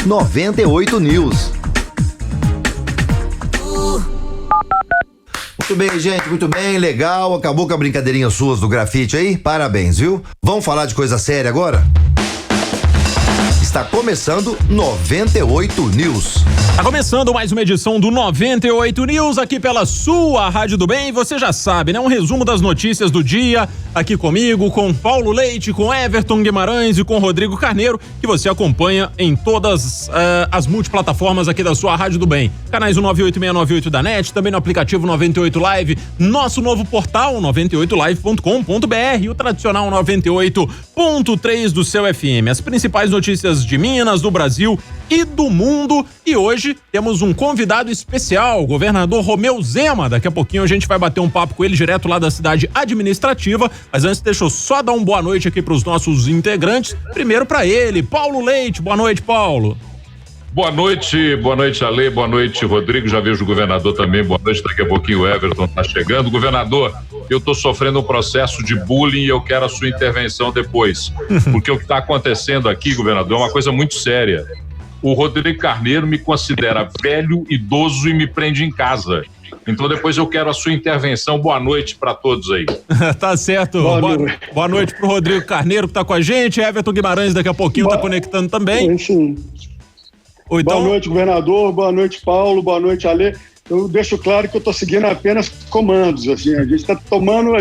98 News. Muito bem, gente, muito bem, legal. Acabou com a brincadeirinha suas do grafite aí? Parabéns, viu? Vamos falar de coisa séria agora? Está começando 98 News. Está começando mais uma edição do 98 News aqui pela sua Rádio do Bem. Você já sabe, né? Um resumo das notícias do dia aqui comigo, com Paulo Leite, com Everton Guimarães e com Rodrigo Carneiro, que você acompanha em todas as multiplataformas aqui da sua Rádio do Bem. Canais 98698 da NET, também no aplicativo 98 Live, nosso novo portal 98live.com.br e o tradicional 98.3 do seu FM. As principais notícias de Minas, do Brasil e do mundo. E hoje temos um convidado especial, o governador Romeu Zema. Daqui a pouquinho a gente vai bater um papo com ele direto lá da cidade administrativa. Mas antes, deixa eu só dar uma boa noite aqui para os nossos integrantes. Primeiro para ele, Paulo Leite. Boa noite, Paulo. Boa noite, Ale, boa noite, Rodrigo. Já vejo o governador também. Boa noite, daqui a pouquinho o Everton tá chegando. Governador, eu tô sofrendo um processo de bullying e eu quero a sua intervenção depois. Porque o que está acontecendo aqui, governador, é uma coisa muito séria. O Rodrigo Carneiro me considera velho, idoso e me prende em casa. Então depois eu quero a sua intervenção. Boa noite para todos aí. Tá certo. Boa noite pro Rodrigo Carneiro que tá com a gente. Everton Guimarães daqui a pouquinho tá conectando também. Enfim. Então... Boa noite, governador. Boa noite, Paulo. Boa noite, Ale. Eu deixo claro que eu tô seguindo apenas comandos. Assim, a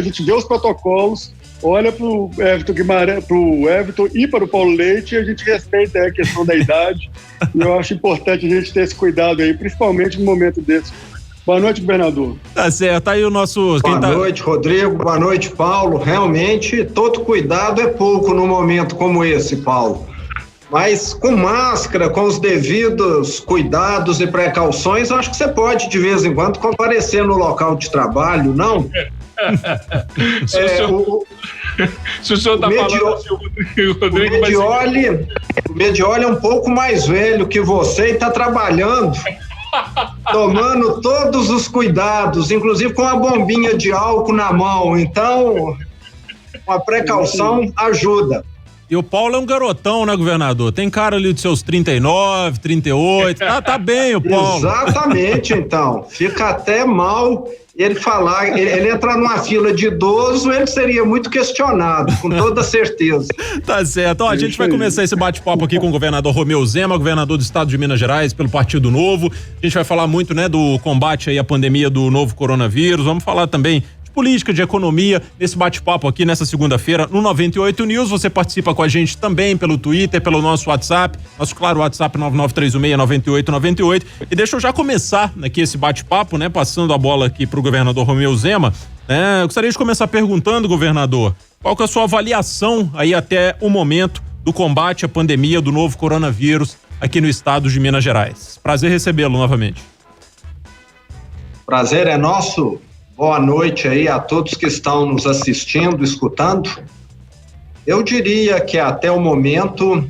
gente vê os protocolos, olha pro Everton Guimarães, pro Everton e para o Paulo Leite, e a gente respeita a questão da idade. E eu acho importante a gente ter esse cuidado aí, principalmente no momento desse. Boa noite, governador. Tá certo, aí o nosso... Boa noite, Rodrigo, boa noite, Paulo. Realmente, todo cuidado é pouco num momento como esse, Paulo. Mas com máscara, com os devidos cuidados e precauções, acho que você pode, de vez em quando, comparecer no local de trabalho, não? Se o senhor tá falando assim, o Medioli é um pouco mais velho que você e tá trabalhando, tomando todos os cuidados, inclusive com a bombinha de álcool na mão. Então, uma precaução ajuda. E o Paulo é um garotão, né, governador? Tem cara ali dos seus 39, 38, tá bem o Paulo. Exatamente, então. Fica até mal ele falar, ele entrar numa fila de idoso, ele seria muito questionado, com toda certeza. Tá certo. Ó, a gente vai começar esse bate-papo aqui com o governador Romeu Zema, governador do estado de Minas Gerais, pelo Partido Novo. A gente vai falar muito, né, do combate aí à pandemia do novo coronavírus. Vamos falar também política, de economia, nesse bate-papo aqui nessa segunda-feira no 98 News. Você participa com a gente também pelo Twitter, pelo nosso WhatsApp, nosso claro WhatsApp 993169898. E deixa eu já começar aqui esse bate-papo, né, passando a bola aqui pro governador Romeu Zema. Eu gostaria de começar perguntando, governador, qual que é a sua avaliação aí até o momento do combate à pandemia do novo coronavírus aqui no estado de Minas Gerais. Prazer recebê-lo novamente. Prazer é nosso. Boa noite aí a todos que estão nos assistindo, escutando. Eu diria que até o momento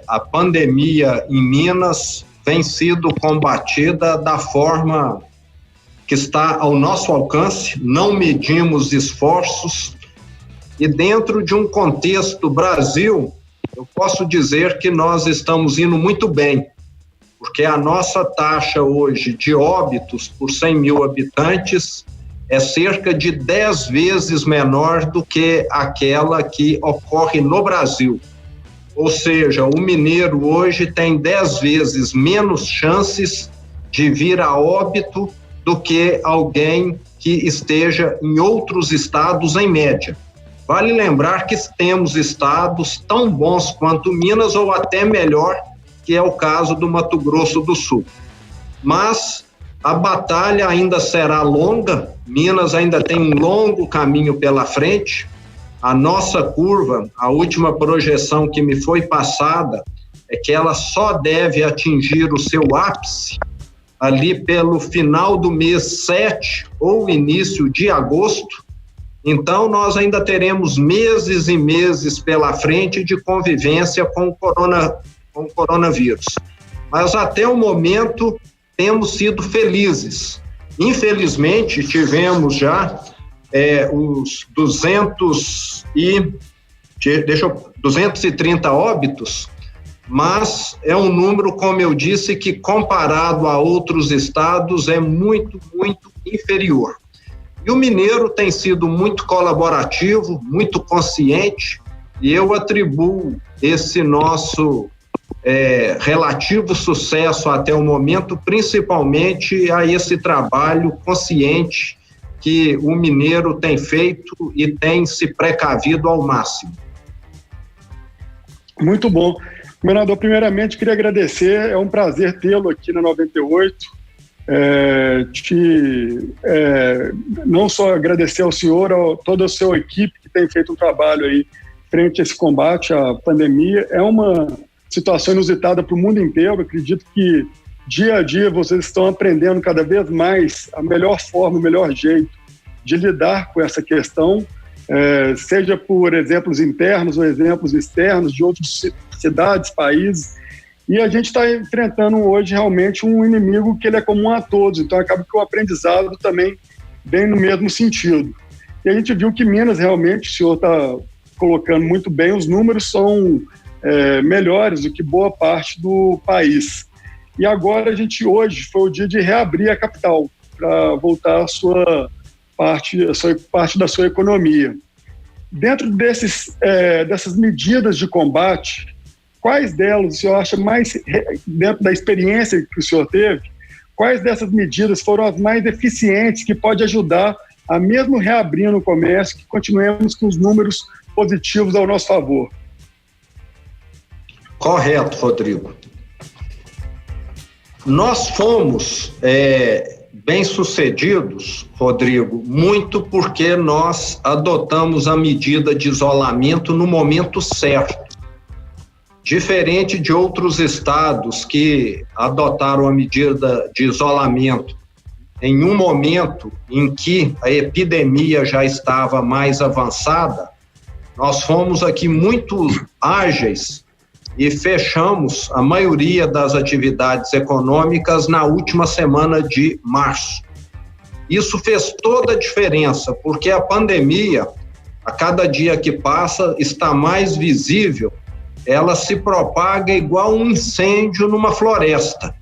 a pandemia em Minas vem sido combatida da forma que está ao nosso alcance, não medimos esforços e dentro de um contexto Brasil, eu posso dizer que nós estamos indo muito bem, porque a nossa taxa hoje de óbitos por 100 mil habitantes é cerca de 10 vezes menor do que aquela que ocorre no Brasil. Ou seja, o mineiro hoje tem 10 vezes menos chances de vir a óbito do que alguém que esteja em outros estados em média. Vale lembrar que temos estados tão bons quanto Minas ou até melhor, que é o caso do Mato Grosso do Sul. Mas a batalha ainda será longa, Minas ainda tem um longo caminho pela frente. A nossa curva, a última projeção que me foi passada, é que ela só deve atingir o seu ápice ali pelo final do mês 7 ou início de agosto. Então, nós ainda teremos meses e meses pela frente de convivência com o coronavírus. Mas até o momento temos sido felizes. Infelizmente, tivemos já os 230 óbitos mas é um número, como eu disse, que comparado a outros estados é muito, muito inferior. E o mineiro tem sido muito colaborativo, muito consciente, e eu atribuo esse nosso relativo sucesso até o momento, principalmente a esse trabalho consciente que o mineiro tem feito e tem se precavido ao máximo. Muito bom. Governador, primeiramente queria agradecer, é um prazer tê-lo aqui na 98, não só agradecer ao senhor, a toda a sua equipe que tem feito um trabalho aí frente a esse combate à pandemia. É uma situação inusitada para o mundo inteiro. Acredito que dia a dia vocês estão aprendendo cada vez mais a melhor forma, o melhor jeito de lidar com essa questão, seja por exemplos internos ou exemplos externos de outras cidades, países. E a gente está enfrentando hoje realmente um inimigo que ele é comum a todos, então acaba que o aprendizado também vem no mesmo sentido. E a gente viu que Minas realmente, o senhor está colocando muito bem, os números são melhores do que boa parte do país. E agora hoje foi o dia de reabrir a capital, para voltar a sua parte da sua economia. Dentro dessas medidas de combate, quais delas o senhor acha mais, dentro da experiência que o senhor teve, quais dessas medidas foram as mais eficientes que pode ajudar a mesmo reabrindo o comércio, que continuemos com os números positivos ao nosso favor? Correto, Rodrigo. Nós fomos bem-sucedidos, Rodrigo, muito porque nós adotamos a medida de isolamento no momento certo. Diferente de outros estados que adotaram a medida de isolamento em um momento em que a epidemia já estava mais avançada, nós fomos aqui muito ágeis e fechamos a maioria das atividades econômicas na última semana de março. Isso fez toda a diferença, porque a pandemia, a cada dia que passa, está mais visível. Ela se propaga igual um incêndio numa floresta.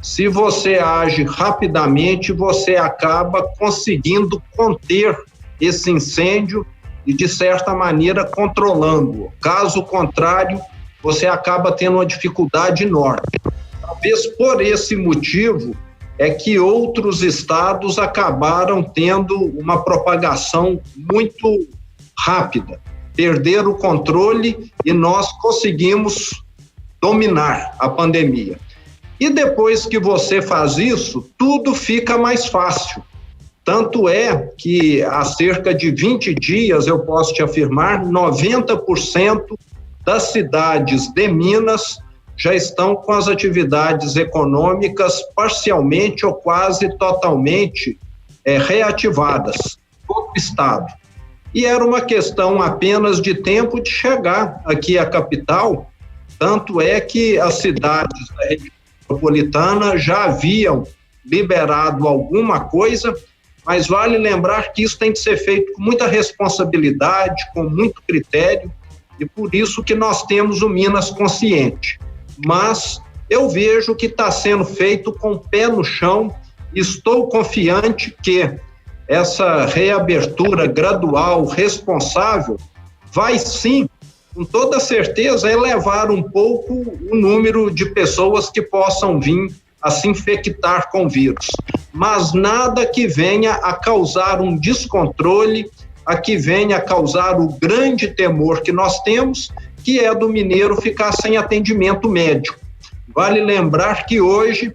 Se você age rapidamente, você acaba conseguindo conter esse incêndio e, de certa maneira, controlando-o. Caso contrário, você acaba tendo uma dificuldade enorme. Talvez por esse motivo é que outros estados acabaram tendo uma propagação muito rápida. Perderam o controle e nós conseguimos dominar a pandemia. E depois que você faz isso, tudo fica mais fácil. Tanto é que há cerca de 20 dias, eu posso te afirmar, 90% das cidades de Minas já estão com as atividades econômicas parcialmente ou quase totalmente reativadas, todo o estado. E era uma questão apenas de tempo de chegar aqui à capital, tanto é que as cidades da região metropolitana já haviam liberado alguma coisa, mas vale lembrar que isso tem que ser feito com muita responsabilidade, com muito critério, e por isso que nós temos o Minas Consciente. Mas eu vejo que está sendo feito com o pé no chão. Estou confiante que essa reabertura gradual, responsável, vai sim, com toda certeza, elevar um pouco o número de pessoas que possam vir a se infectar com o vírus. Mas nada que venha a causar um descontrole, a que venha a causar o grande temor que nós temos, que é do mineiro ficar sem atendimento médico. Vale lembrar que hoje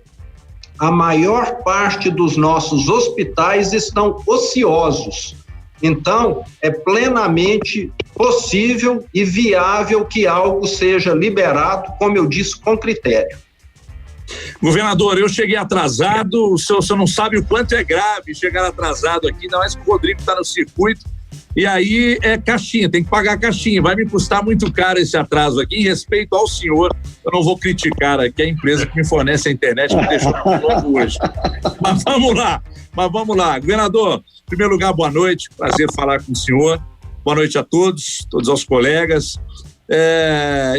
a maior parte dos nossos hospitais estão ociosos. Então, é plenamente possível e viável que algo seja liberado, como eu disse, com critério. Governador, eu cheguei atrasado, o senhor não sabe o quanto é grave chegar atrasado aqui, ainda mais que o Rodrigo está no circuito. E aí é caixinha, tem que pagar a caixinha. Vai me custar muito caro esse atraso aqui. Em respeito ao senhor, eu não vou criticar aqui a empresa que me fornece a internet, que me deixou longo hoje. Mas vamos lá. Governador, em primeiro lugar, boa noite. Prazer falar com o senhor. Boa noite a todos aos colegas.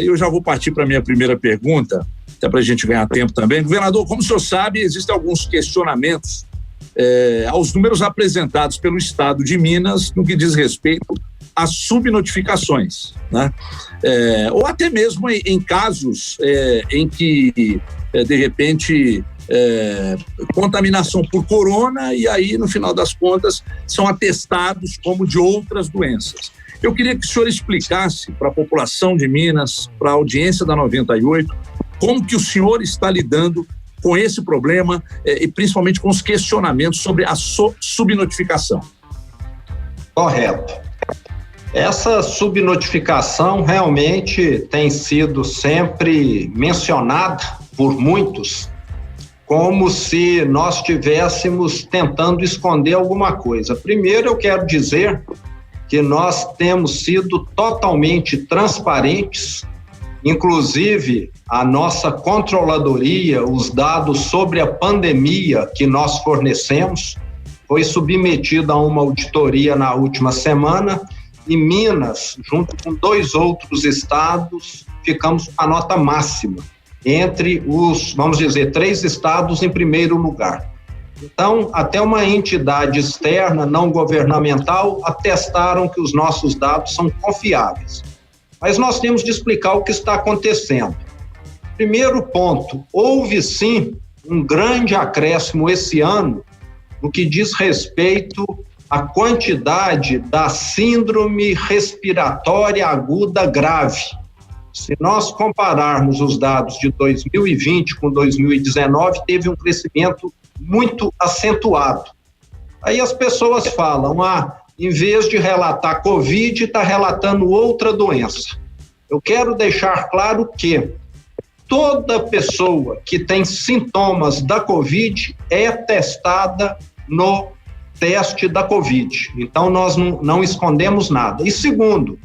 Eu já vou partir para a minha primeira pergunta, até para a gente ganhar tempo também. Governador, como o senhor sabe, existem alguns questionamentos aos números apresentados pelo Estado de Minas no que diz respeito às subnotificações, né? Ou até mesmo em casos em que, de repente, contaminação por corona e aí, no final das contas, são atestados como de outras doenças. Eu queria que o senhor explicasse para a população de Minas, para a audiência da 98, como que o senhor está lidando com esse problema e principalmente com os questionamentos sobre a subnotificação. Correto. Essa subnotificação realmente tem sido sempre mencionada por muitos como se nós estivéssemos tentando esconder alguma coisa. Primeiro, eu quero dizer que nós temos sido totalmente transparentes, inclusive a nossa controladoria, os dados sobre a pandemia que nós fornecemos, foi submetida a uma auditoria na última semana e Minas, junto com 2 outros estados, ficamos com a nota máxima, entre os, vamos dizer, 3 estados em primeiro lugar. Então, até uma entidade externa, não governamental, atestaram que os nossos dados são confiáveis. Mas nós temos de explicar o que está acontecendo. Primeiro ponto, houve sim um grande acréscimo esse ano no que diz respeito à quantidade da síndrome respiratória aguda grave. Se nós compararmos os dados de 2020 com 2019, teve um crescimento muito acentuado. Aí as pessoas falam, em vez de relatar Covid, está relatando outra doença. Eu quero deixar claro que toda pessoa que tem sintomas da Covid é testada no teste da Covid. Então, nós não escondemos nada. E segundo,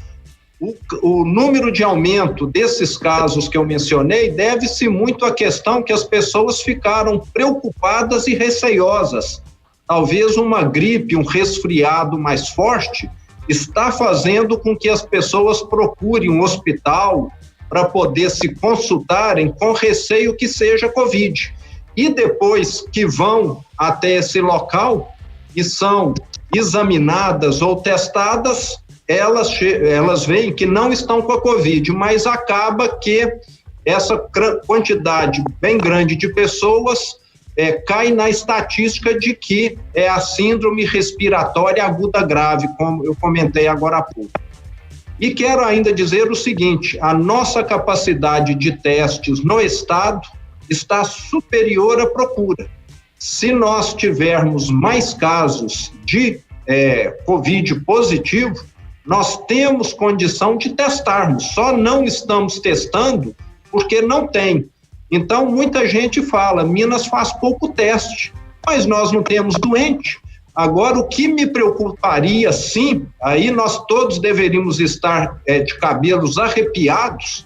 o número de aumento desses casos que eu mencionei deve-se muito à questão que as pessoas ficaram preocupadas e receiosas. Talvez uma gripe, um resfriado mais forte está fazendo com que as pessoas procurem um hospital para poder se consultarem com receio que seja Covid. E depois que vão até esse local e são examinadas ou testadas, elas veem que não estão com a Covid, mas acaba que essa quantidade bem grande de pessoas cai na estatística de que é a síndrome respiratória aguda grave, como eu comentei agora há pouco. E quero ainda dizer o seguinte, a nossa capacidade de testes no estado está superior à procura. Se nós tivermos mais casos de Covid positivo, nós temos condição de testarmos, só não estamos testando porque não tem. Então, muita gente fala, Minas faz pouco teste, mas nós não temos doente. Agora, o que me preocuparia, sim, aí nós todos deveríamos estar de cabelos arrepiados,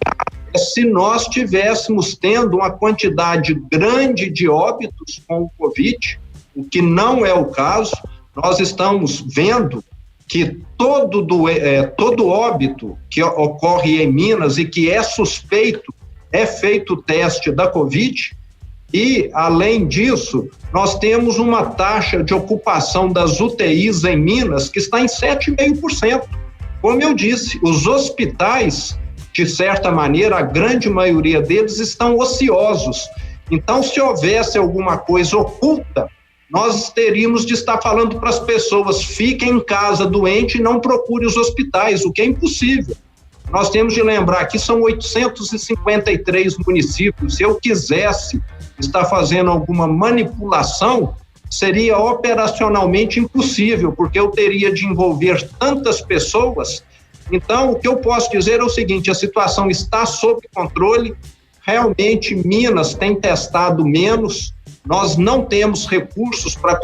é se nós estivéssemos tendo uma quantidade grande de óbitos com o Covid, o que não é o caso. Nós estamos vendo que todo óbito que ocorre em Minas e que é suspeito, é feito o teste da Covid e, além disso, nós temos uma taxa de ocupação das UTIs em Minas que está em 7,5%. Como eu disse, os hospitais, de certa maneira, a grande maioria deles estão ociosos. Então, se houvesse alguma coisa oculta, nós teríamos de estar falando para as pessoas, fiquem em casa doente e não procure os hospitais, o que é impossível. Nós temos de lembrar que são 853 municípios. Se eu quisesse estar fazendo alguma manipulação, seria operacionalmente impossível, porque eu teria de envolver tantas pessoas. Então, o que eu posso dizer é o seguinte, a situação está sob controle, realmente Minas tem testado menos, nós não temos recursos para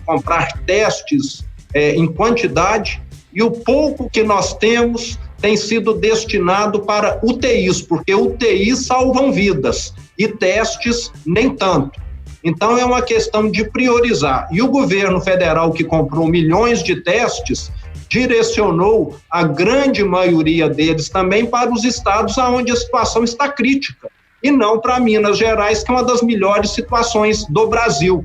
comprar testes em quantidade, e o pouco que nós temos tem sido destinado para UTIs, porque UTIs salvam vidas e testes nem tanto. Então é uma questão de priorizar. E o governo federal, que comprou milhões de testes, direcionou a grande maioria deles também para os estados onde a situação está crítica, e não para Minas Gerais, que é uma das melhores situações do Brasil.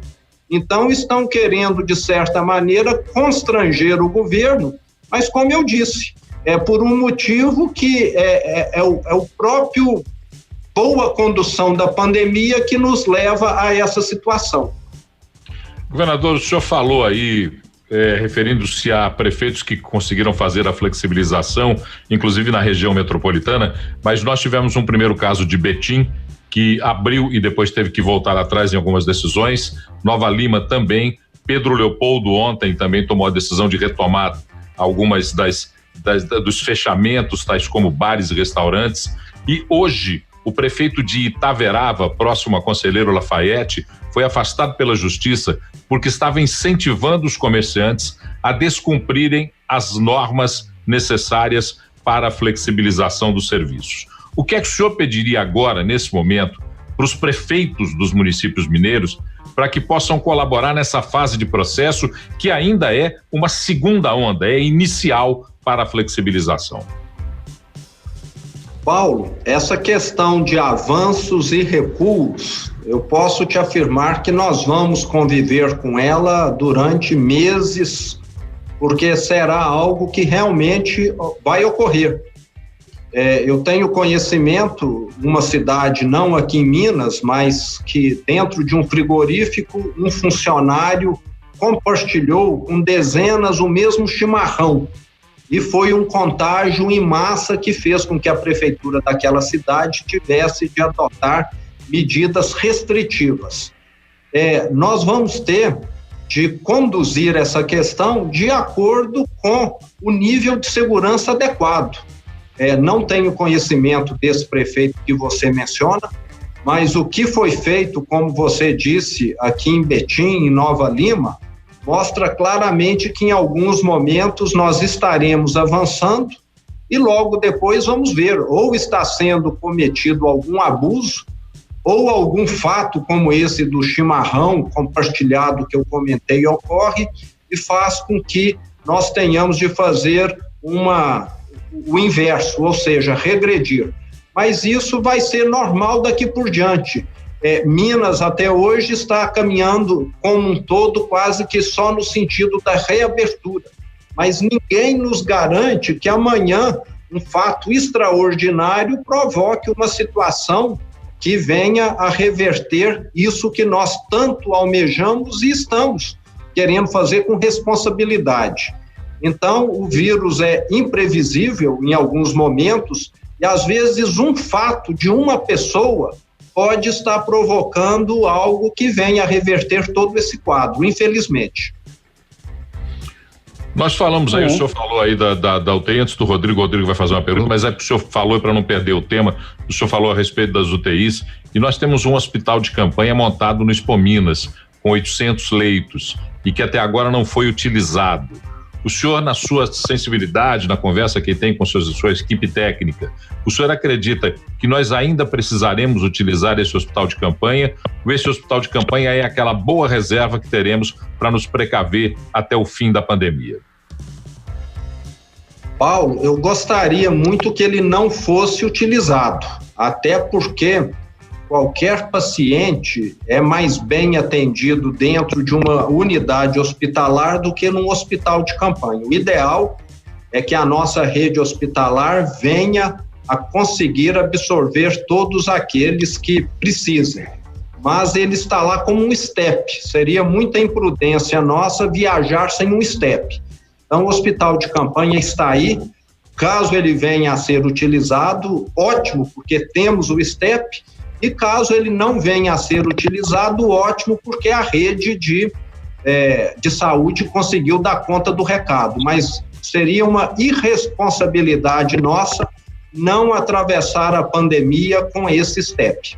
Então, estão querendo, de certa maneira, constranger o governo, mas, como eu disse, é por um motivo que é o próprio boa condução da pandemia que nos leva a essa situação. Governador, o senhor falou aí, referindo-se a prefeitos que conseguiram fazer a flexibilização, inclusive na região metropolitana, mas nós tivemos um primeiro caso de Betim, que abriu e depois teve que voltar atrás em algumas decisões, Nova Lima também, Pedro Leopoldo ontem também tomou a decisão de retomar algumas dos fechamentos, tais como bares e restaurantes, e hoje o prefeito de Itaverava, próximo a Conselheiro Lafayette, foi afastado pela justiça porque estava incentivando os comerciantes a descumprirem as normas necessárias para a flexibilização dos serviços. O que é que o senhor pediria agora, nesse momento, para os prefeitos dos municípios mineiros, para que possam colaborar nessa fase de processo que ainda é uma segunda onda, é inicial para a flexibilização? Paulo, essa questão de avanços e recuos, eu posso te afirmar que nós vamos conviver com ela durante meses, porque será algo que realmente vai ocorrer. Eu tenho conhecimento de uma cidade, não aqui em Minas, mas que dentro de um frigorífico, um funcionário compartilhou com dezenas o mesmo chimarrão. E foi um contágio em massa que fez com que a prefeitura daquela cidade tivesse de adotar medidas restritivas. Nós vamos ter de conduzir essa questão de acordo com o nível de segurança adequado. Não tenho conhecimento desse prefeito que você menciona, mas o que foi feito, como você disse, aqui em Betim, em Nova Lima, mostra claramente que em alguns momentos nós estaremos avançando e logo depois vamos ver, ou está sendo cometido algum abuso, ou algum fato como esse do chimarrão compartilhado que eu comentei ocorre e faz com que nós tenhamos de fazer o inverso, ou seja, regredir. Mas isso vai ser normal daqui por diante. Minas até hoje está caminhando como um todo quase que só no sentido da reabertura, mas ninguém nos garante que amanhã um fato extraordinário provoque uma situação que venha a reverter isso que nós tanto almejamos e estamos querendo fazer com responsabilidade. Então, o vírus é imprevisível em alguns momentos e às vezes um fato de uma pessoa pode estar provocando algo que venha a reverter todo esse quadro, infelizmente. Nós falamos aí, o senhor falou aí da UTI, antes do Rodrigo, o Rodrigo vai fazer uma pergunta, mas o senhor falou, para não perder o tema, o senhor falou a respeito das UTIs, e nós temos um hospital de campanha montado no Expo Minas, com 800 leitos, e que até agora não foi utilizado. O senhor, na sua sensibilidade, na conversa que tem com sua equipe técnica, o senhor acredita que nós ainda precisaremos utilizar esse hospital de campanha? Ou esse hospital de campanha é aquela boa reserva que teremos para nos precaver até o fim da pandemia? Paulo, eu gostaria muito que ele não fosse utilizado, até porque qualquer paciente é mais bem atendido dentro de uma unidade hospitalar do que num hospital de campanha. O ideal é que a nossa rede hospitalar venha a conseguir absorver todos aqueles que precisem, mas ele está lá como um step. Seria muita imprudência nossa viajar sem um step. Então, o hospital de campanha está aí. Caso ele venha a ser utilizado, ótimo, porque temos o step. E caso ele não venha a ser utilizado, ótimo, porque a rede de saúde conseguiu dar conta do recado. Mas seria uma irresponsabilidade nossa não atravessar a pandemia com esse step.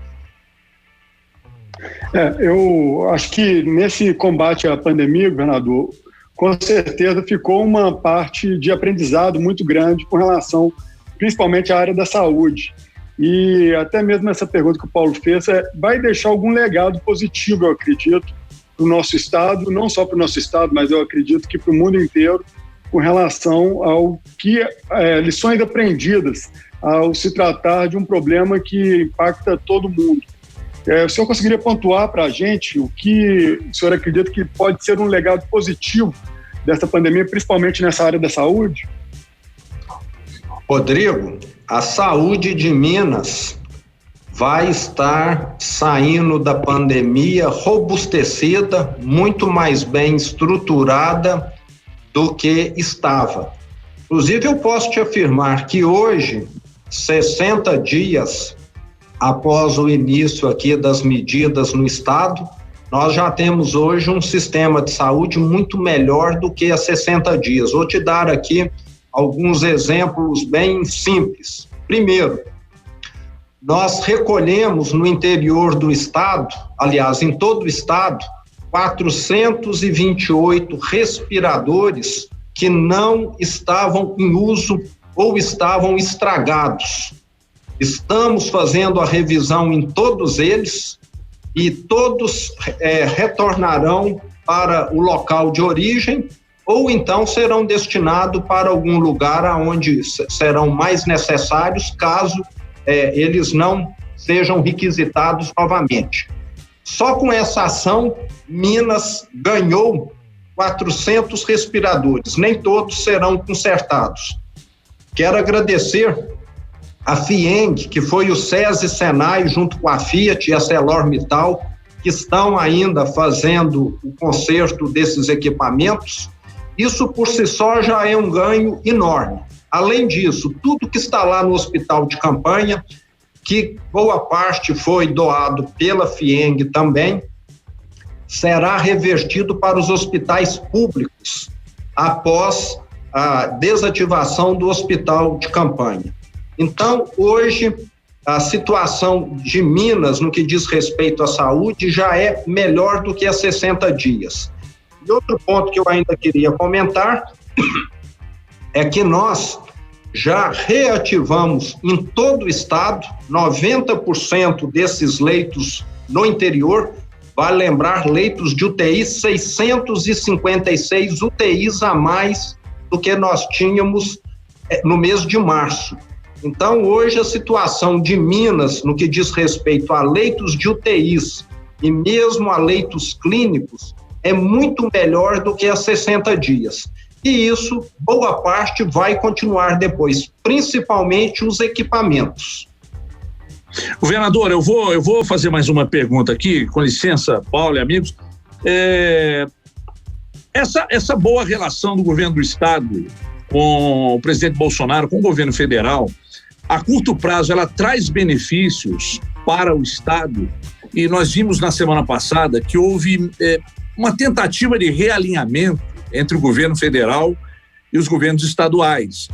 Eu acho que nesse combate à pandemia, governador, com certeza ficou uma parte de aprendizado muito grande com relação, principalmente à área da saúde. E até mesmo essa pergunta que o Paulo fez vai deixar algum legado positivo, eu acredito, para o nosso estado, não só para o nosso estado, mas eu acredito que para o mundo inteiro, com relação ao que lições aprendidas ao se tratar de um problema que impacta todo mundo. O senhor conseguiria pontuar para a gente o que o senhor acredita que pode ser um legado positivo dessa pandemia, principalmente nessa área da saúde? Rodrigo, a saúde de Minas vai estar saindo da pandemia robustecida, muito mais bem estruturada do que estava. Inclusive, eu posso te afirmar que hoje, 60 dias após o início aqui das medidas no estado, nós já temos hoje um sistema de saúde muito melhor do que há 60 dias. Vou te dar aqui alguns exemplos bem simples. Primeiro, nós recolhemos no interior do estado, aliás, em todo o estado, 428 respiradores que não estavam em uso ou estavam estragados. Estamos fazendo a revisão em todos eles e todos retornarão para o local de origem ou então serão destinados para algum lugar onde serão mais necessários caso eles não sejam requisitados novamente. Só com essa ação, Minas ganhou 400 respiradores, nem todos serão consertados. Quero agradecer a FIENG, que foi o SESI e Senai, junto com a Fiat e a ArcelorMittal, que estão ainda fazendo o conserto desses equipamentos. Isso por si só já é um ganho enorme. Além disso, tudo que está lá no hospital de campanha, que boa parte foi doado pela FIENG também, será revertido para os hospitais públicos após a desativação do hospital de campanha. Então, hoje, a situação de Minas, no que diz respeito à saúde, já é melhor do que há 60 dias. E outro ponto que eu ainda queria comentar é que nós já reativamos em todo o estado 90% desses leitos no interior. Vale lembrar, leitos de UTI, 656 UTIs a mais do que nós tínhamos no mês de março. Então, hoje, a situação de Minas, no que diz respeito a leitos de UTIs e mesmo a leitos clínicos, é muito melhor do que há 60 dias. E isso, boa parte, vai continuar depois, principalmente os equipamentos. Governador, eu vou fazer mais uma pergunta aqui, com licença, Paulo e amigos. Essa boa relação do governo do estado com o presidente Bolsonaro, com o governo federal, a curto prazo, ela traz benefícios para o estado, e nós vimos na semana passada que houve uma tentativa de realinhamento entre o governo federal e os governos estaduais.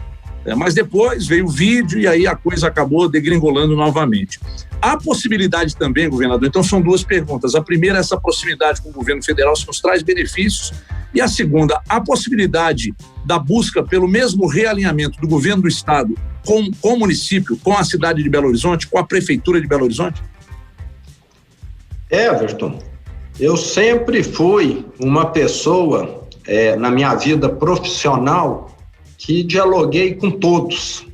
Mas depois veio o vídeo e aí a coisa acabou degringolando novamente. Há possibilidade também, governador, então são duas perguntas. A primeira, essa proximidade com o governo federal se nos traz benefícios, e a segunda, a possibilidade da busca pelo mesmo realinhamento do governo do estado com o município, com a cidade de Belo Horizonte, com a prefeitura de Belo Horizonte? Everton, eu sempre fui uma pessoa, na minha vida profissional, que dialoguei com todos.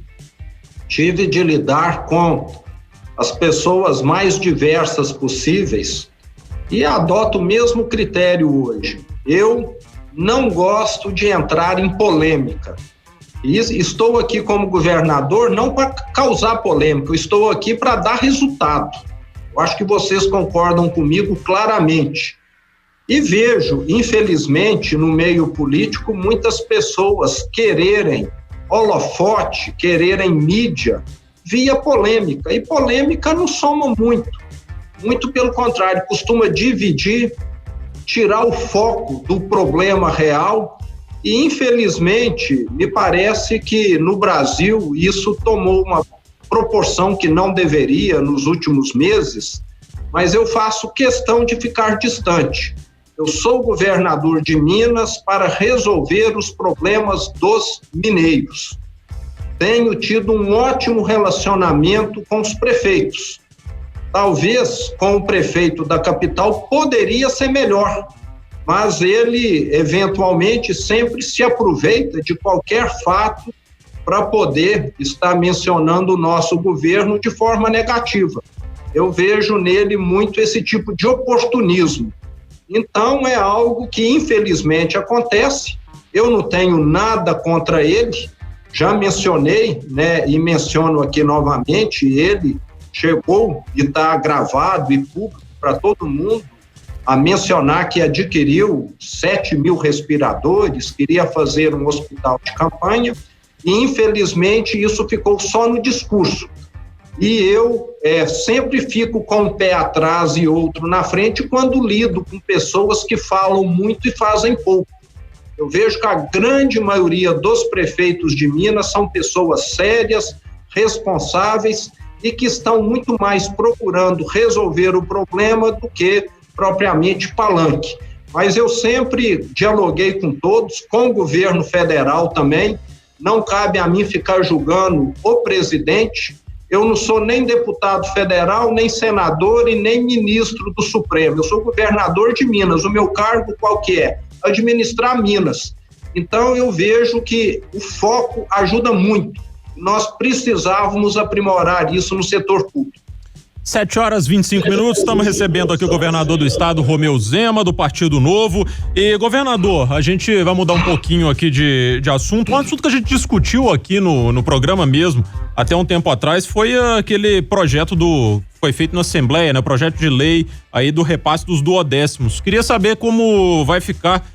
Tive de lidar com as pessoas mais diversas possíveis e adoto o mesmo critério hoje. Eu não gosto de entrar em polêmica. E estou aqui como governador não para causar polêmica, eu estou aqui para dar resultado. Eu acho que vocês concordam comigo claramente. E vejo, infelizmente, no meio político, muitas pessoas quererem holofote, quererem mídia via polêmica. E polêmica não soma muito. Muito pelo contrário, costuma dividir, tirar o foco do problema real. E, infelizmente, me parece que no Brasil isso tomou uma proporção que não deveria nos últimos meses, mas eu faço questão de ficar distante. Eu sou governador de Minas para resolver os problemas dos mineiros. Tenho tido um ótimo relacionamento com os prefeitos. Talvez com o prefeito da capital poderia ser melhor, mas ele eventualmente sempre se aproveita de qualquer fato para poder estar mencionando o nosso governo de forma negativa. Eu vejo nele muito esse tipo de oportunismo. Então, é algo que infelizmente acontece. Eu não tenho nada contra ele, já mencionei, né, e menciono aqui novamente, ele chegou e está gravado e público para todo mundo a mencionar que adquiriu 7 mil respiradores, queria fazer um hospital de campanha, e infelizmente isso ficou só no discurso. E eu sempre fico com um pé atrás e outro na frente quando lido com pessoas que falam muito e fazem pouco. Eu vejo que a grande maioria dos prefeitos de Minas são pessoas sérias, responsáveis e que estão muito mais procurando resolver o problema do que propriamente palanque. Mas eu sempre dialoguei com todos, com o governo federal também. Não cabe a mim ficar julgando o presidente. Eu não sou nem deputado federal, nem senador e nem ministro do Supremo. Eu sou governador de Minas. O meu cargo qual que é? Administrar Minas. Então eu vejo que o foco ajuda muito. Nós precisávamos aprimorar isso no setor público. 7h25, estamos recebendo aqui o governador do estado, Romeu Zema, do Partido Novo. E, governador, a gente vai mudar um pouquinho aqui de assunto. Um assunto que a gente discutiu aqui no programa mesmo, até um tempo atrás, foi aquele projeto foi feito na Assembleia, né? Projeto de lei aí do repasse dos duodécimos. Queria saber como vai ficar,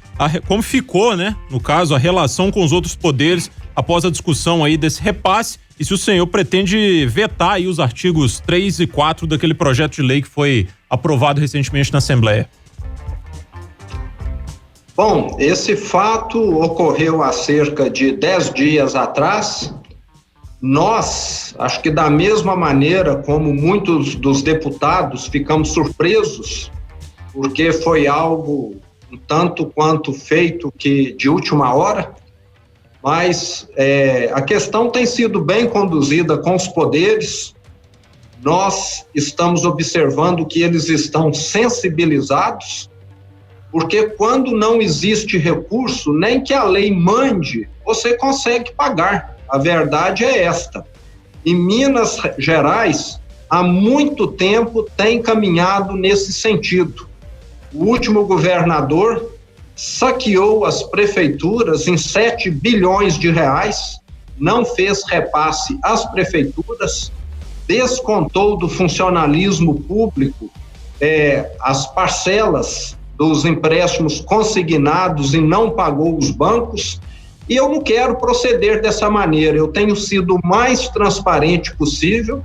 como ficou, né? No caso, a relação com os outros poderes após a discussão aí desse repasse, e se o senhor pretende vetar aí os artigos 3 e 4 daquele projeto de lei que foi aprovado recentemente na Assembleia. Bom, esse fato ocorreu há cerca de 10 dias atrás. Nós, acho que da mesma maneira como muitos dos deputados, ficamos surpresos, porque foi algo um tanto quanto feito que de última hora, mas a questão tem sido bem conduzida com os poderes. Nós estamos observando que eles estão sensibilizados, porque quando não existe recurso, nem que a lei mande, você consegue pagar. A verdade é esta. Em Minas Gerais, há muito tempo tem caminhado nesse sentido. O último governador saqueou as prefeituras em 7 bilhões de reais, não fez repasse às prefeituras, descontou do funcionalismo público as parcelas dos empréstimos consignados e não pagou os bancos, e eu não quero proceder dessa maneira. Eu tenho sido o mais transparente possível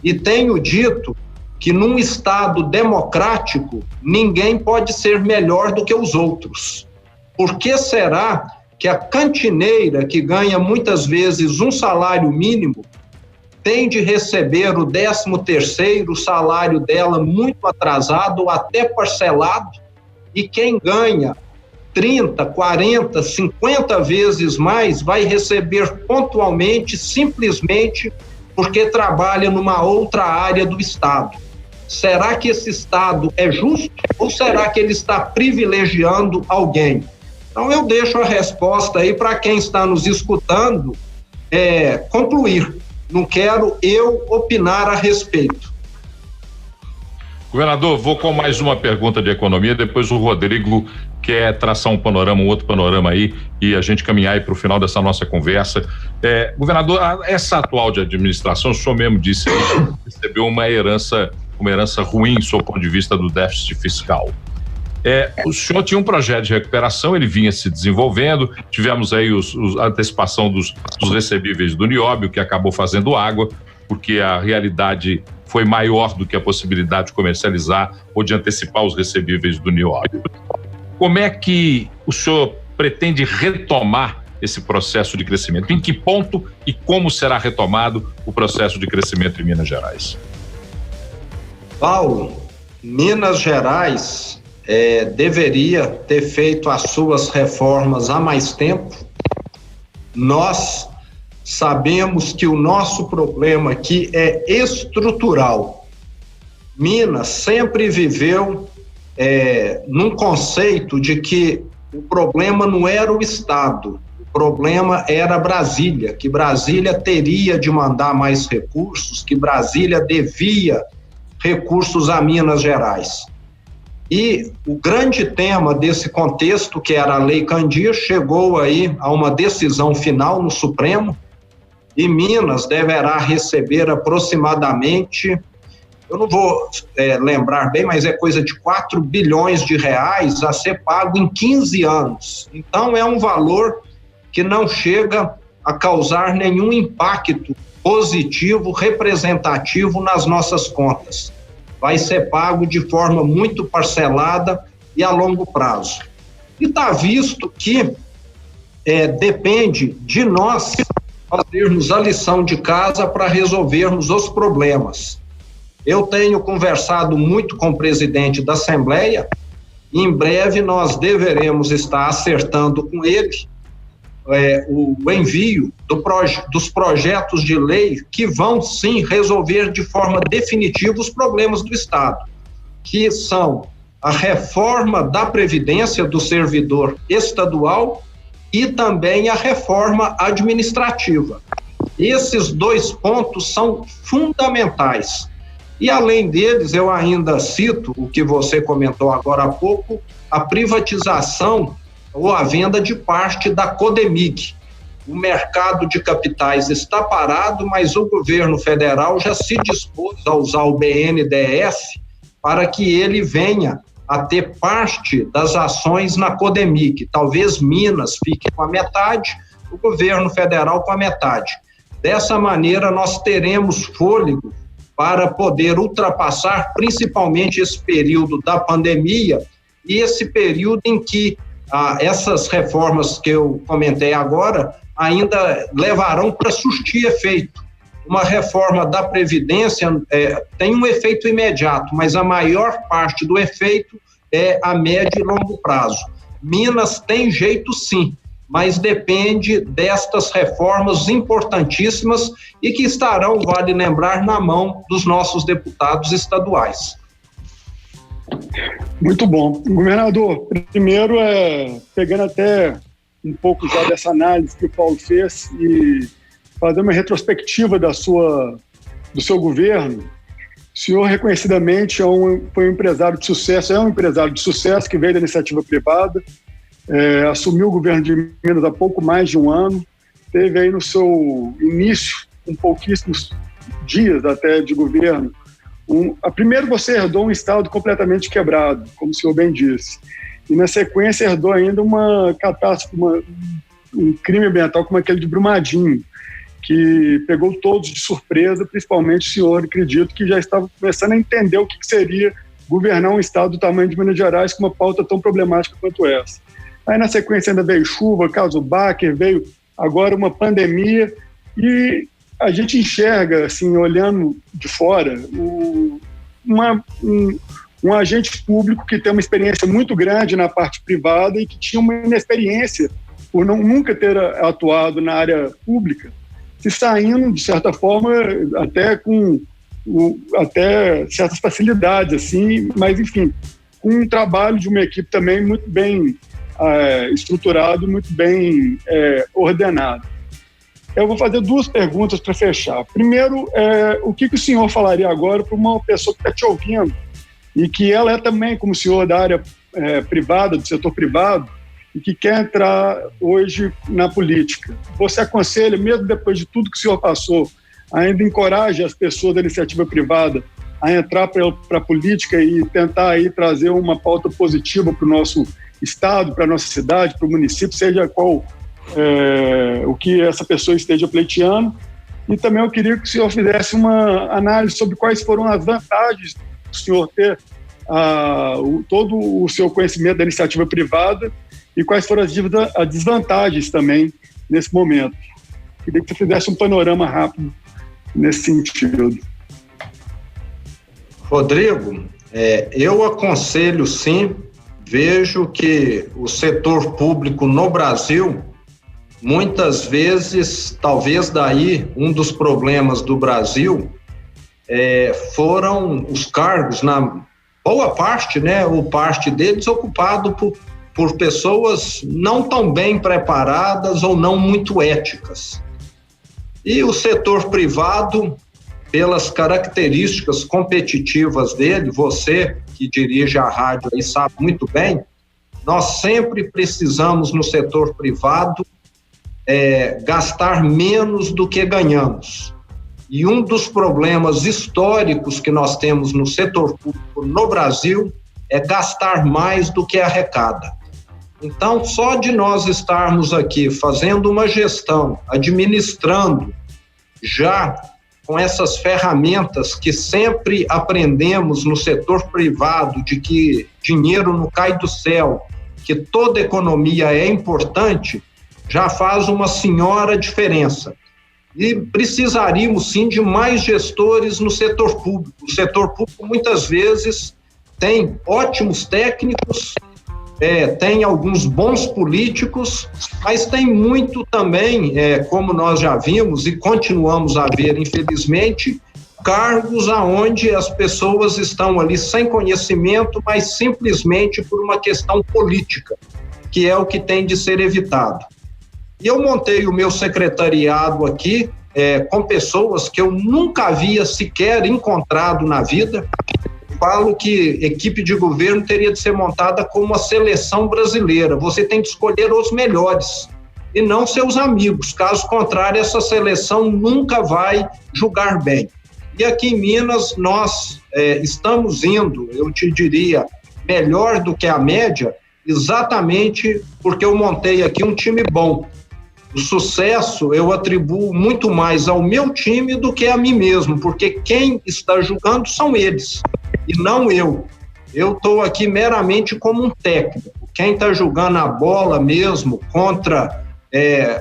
e tenho dito que num Estado democrático, ninguém pode ser melhor do que os outros. Por que será que a cantineira, que ganha muitas vezes um salário mínimo, tem de receber o 13º salário dela muito atrasado ou até parcelado, e quem ganha 30, 40, 50 vezes mais vai receber pontualmente, simplesmente porque trabalha numa outra área do Estado? Será que esse Estado é justo ou será que ele está privilegiando alguém? Então eu deixo a resposta aí para quem está nos escutando concluir. Não quero eu opinar a respeito. Governador, vou com mais uma pergunta de economia, depois o Rodrigo quer traçar um outro panorama aí, e a gente caminhar aí para o final dessa nossa conversa. Governador, essa atual de administração, o senhor mesmo disse aí, recebeu uma herança ruim, do seu ponto de vista do déficit fiscal. O senhor tinha um projeto de recuperação, ele vinha se desenvolvendo, tivemos aí a antecipação dos recebíveis do Nióbio, que acabou fazendo água, porque a realidade foi maior do que a possibilidade de comercializar ou de antecipar os recebíveis do Nióbio. Como é que o senhor pretende retomar esse processo de crescimento? Em que ponto e como será retomado o processo de crescimento em Minas Gerais? Paulo, Minas Gerais deveria ter feito as suas reformas há mais tempo. Nós sabemos que o nosso problema aqui é estrutural. Minas sempre viveu num conceito de que o problema não era o Estado, o problema era Brasília, que Brasília teria de mandar mais recursos, que Brasília devia recursos a Minas Gerais. E o grande tema desse contexto, que era a Lei Candir, chegou aí a uma decisão final no Supremo, e Minas deverá receber aproximadamente, eu não vou lembrar bem, mas é coisa de 4 bilhões de reais a ser pago em 15 anos. Então é um valor que não chega a causar nenhum impacto positivo, representativo nas nossas contas. Vai ser pago de forma muito parcelada e a longo prazo. E está visto que depende de nós fazermos a lição de casa para resolvermos os problemas. Eu tenho conversado muito com o presidente da Assembleia, e em breve nós deveremos estar acertando com ele o envio dos projetos de lei que vão sim resolver de forma definitiva os problemas do Estado, que são a reforma da Previdência do servidor estadual e também a reforma administrativa. Esses 2 pontos são fundamentais. E além deles, eu ainda cito o que você comentou agora há pouco, a privatização ou a venda de parte da Codemig. O mercado de capitais está parado, mas o governo federal já se dispôs a usar o BNDES para que ele venha a ter parte das ações na Codemig. Talvez Minas fique com a metade, o governo federal com a metade. Dessa maneira, nós teremos fôlego para poder ultrapassar principalmente esse período da pandemia e esse período em que essas reformas que eu comentei agora ainda levarão para surtir efeito. Uma reforma da Previdência tem um efeito imediato, mas a maior parte do efeito é a médio e longo prazo. Minas tem jeito sim, mas depende destas reformas importantíssimas e que estarão, vale lembrar, na mão dos nossos deputados estaduais. Muito bom. Governador, primeiro pegando até um pouco já dessa análise que o Paulo fez e fazer uma retrospectiva do seu governo. O senhor reconhecidamente foi um empresário de sucesso, é um empresário de sucesso que veio da iniciativa privada, assumiu o governo de Minas há pouco mais de um ano, teve aí no seu início, com pouquíssimos dias até de governo, primeiro você herdou um estado completamente quebrado, como o senhor bem disse, e na sequência herdou ainda uma catástrofe, um crime ambiental como aquele de Brumadinho, que pegou todos de surpresa, principalmente o senhor, acredito, que já estava começando a entender o que seria governar um estado do tamanho de Minas Gerais com uma pauta tão problemática quanto essa. Aí na sequência ainda veio chuva, caso Baker, veio agora uma pandemia, e a gente enxerga, assim, olhando de fora, um agente público que tem uma experiência muito grande na parte privada e que tinha uma inexperiência por nunca ter atuado na área pública, se saindo, de certa forma, até com certas facilidades, assim, mas, enfim, com um trabalho de uma equipe também muito bem estruturado, muito bem ordenado. Eu vou fazer 2 perguntas para fechar. Primeiro, o que o senhor falaria agora para uma pessoa que está te ouvindo e que ela é também, como o senhor, da área privada, do setor privado, e que quer entrar hoje na política? Você aconselha, mesmo depois de tudo que o senhor passou, ainda encoraja as pessoas da iniciativa privada a entrar para a política e tentar aí trazer uma pauta positiva para o nosso estado, para a nossa cidade, para o município, seja qual o que essa pessoa esteja pleiteando? E também eu queria que o senhor fizesse uma análise sobre quais foram as vantagens do senhor ter todo o seu conhecimento da iniciativa privada e quais foram as desvantagens também nesse momento. Queria que você fizesse um panorama rápido nesse sentido. Rodrigo, eu aconselho sim, vejo que o setor público no Brasil, muitas vezes, talvez daí um dos problemas do Brasil foram os cargos boa parte, né, ou parte deles ocupado por pessoas não tão bem preparadas ou não muito éticas. E o setor privado, pelas características competitivas dele, você que dirige a rádio aí sabe muito bem, nós sempre precisamos no setor privado gastar menos do que ganhamos. E um dos problemas históricos que nós temos no setor público no Brasil é gastar mais do que arrecada. Então, só de nós estarmos aqui fazendo uma gestão, administrando, já com essas ferramentas que sempre aprendemos no setor privado, de que dinheiro não cai do céu, que toda economia é importante, já faz uma senhora diferença. E precisaríamos, sim, de mais gestores no setor público. O setor público, muitas vezes, tem ótimos técnicos, tem alguns bons políticos, mas tem muito também, como nós já vimos e continuamos a ver, infelizmente, cargos aonde as pessoas estão ali sem conhecimento, mas simplesmente por uma questão política, que é o que tem de ser evitado. E eu montei o meu secretariado aqui com pessoas que eu nunca havia sequer encontrado na vida. Falo que equipe de governo teria de ser montada como uma seleção brasileira. Você tem de escolher os melhores e não seus amigos. Caso contrário, essa seleção nunca vai julgar bem. E aqui em Minas, nós estamos indo, eu te diria, melhor do que a média, exatamente porque eu montei aqui um time bom. O sucesso eu atribuo muito mais ao meu time do que a mim mesmo, porque quem está julgando são eles e não eu. Eu estou aqui meramente como um técnico. Quem está julgando a bola mesmo contra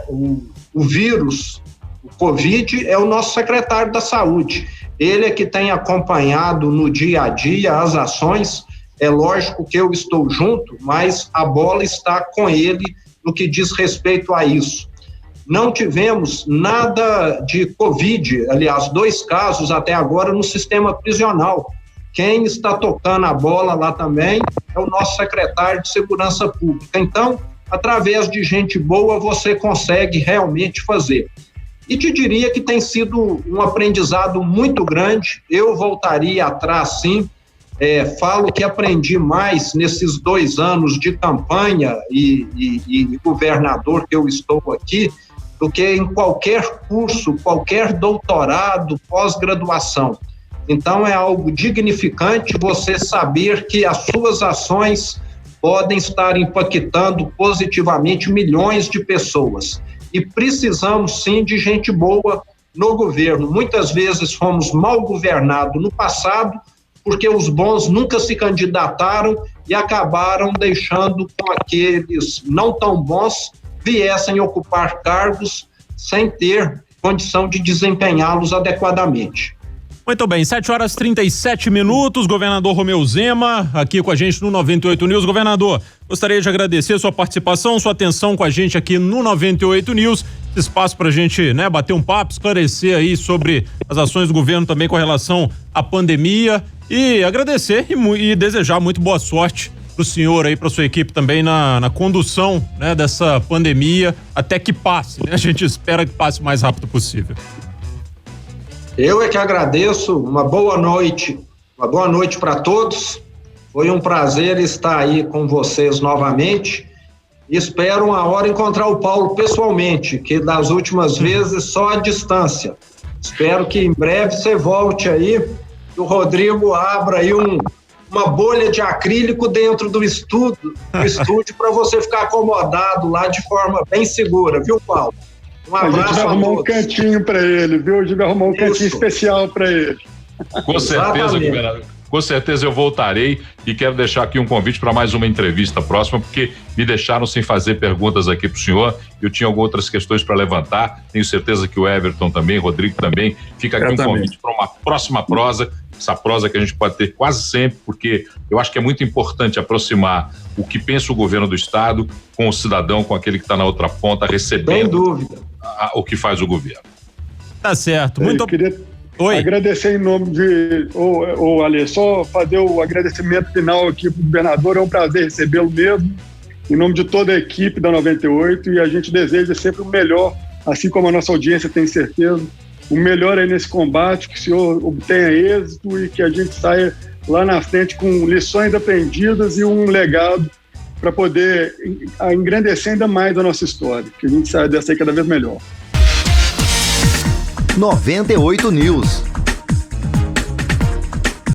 o vírus, o Covid, é o nosso secretário da Saúde. Ele é que tem acompanhado no dia a dia as ações. É lógico que eu estou junto, mas a bola está com ele no que diz respeito a isso. Não tivemos nada de Covid, aliás, 2 casos até agora no sistema prisional. Quem está tocando a bola lá também é o nosso secretário de Segurança Pública. Então, através de gente boa, você consegue realmente fazer. E te diria que tem sido um aprendizado muito grande. Eu voltaria atrás, sim. Falo que aprendi mais nesses 2 anos de campanha e governador que eu estou aqui, do que em qualquer curso, qualquer doutorado, pós-graduação. Então é algo dignificante você saber que as suas ações podem estar impactando positivamente milhões de pessoas. E precisamos sim de gente boa no governo. Muitas vezes fomos mal governados no passado, porque os bons nunca se candidataram e acabaram deixando com aqueles não tão bons viessem ocupar cargos sem ter condição de desempenhá-los adequadamente. Muito bem, 7h37, governador Romeu Zema, aqui com a gente no 98 News. Governador, gostaria de agradecer sua participação, sua atenção com a gente aqui no 98 News, esse espaço pra gente, bater um papo, esclarecer aí sobre as ações do governo também com relação à pandemia e agradecer e desejar muito boa sorte pro senhor aí, pra sua equipe também na condução, dessa pandemia até que passe, A gente espera que passe o mais rápido possível. Eu é que agradeço, uma boa noite para todos. Foi um prazer estar aí com vocês novamente. Espero uma hora encontrar o Paulo pessoalmente, que das últimas vezes só à distância. Espero que em breve você volte aí, que o Rodrigo abra aí uma bolha de acrílico dentro do estúdio para você ficar acomodado lá de forma bem segura, viu, Paulo? Um abraço a gente vai arrumar um cantinho para ele, viu? A gente vai arrumar um cantinho especial para ele. Com certeza, governador. Com certeza eu voltarei e quero deixar aqui um convite para mais uma entrevista próxima, porque me deixaram sem fazer perguntas aqui para o senhor. Eu tinha algumas outras questões para levantar. Tenho certeza que o Everton também, Rodrigo também. Fica aqui convite para uma próxima prosa. Essa prosa que a gente pode ter quase sempre, porque eu acho que é muito importante aproximar o que pensa o governo do estado com o cidadão, com aquele que está na outra ponta, recebendo Sem dúvida. O que faz o governo. Tá certo. Oi. Agradecer em nome de... Ale, só fazer o agradecimento final aqui pro governador, é um prazer recebê-lo mesmo, em nome de toda a equipe da 98, e a gente deseja sempre o melhor, assim como a nossa audiência tem certeza, o melhor aí nesse combate, que o senhor obtenha êxito e que a gente saia lá na frente com lições aprendidas e um legado para poder engrandecer ainda mais a nossa história, que a gente saia dessa aí cada vez melhor. 98 News.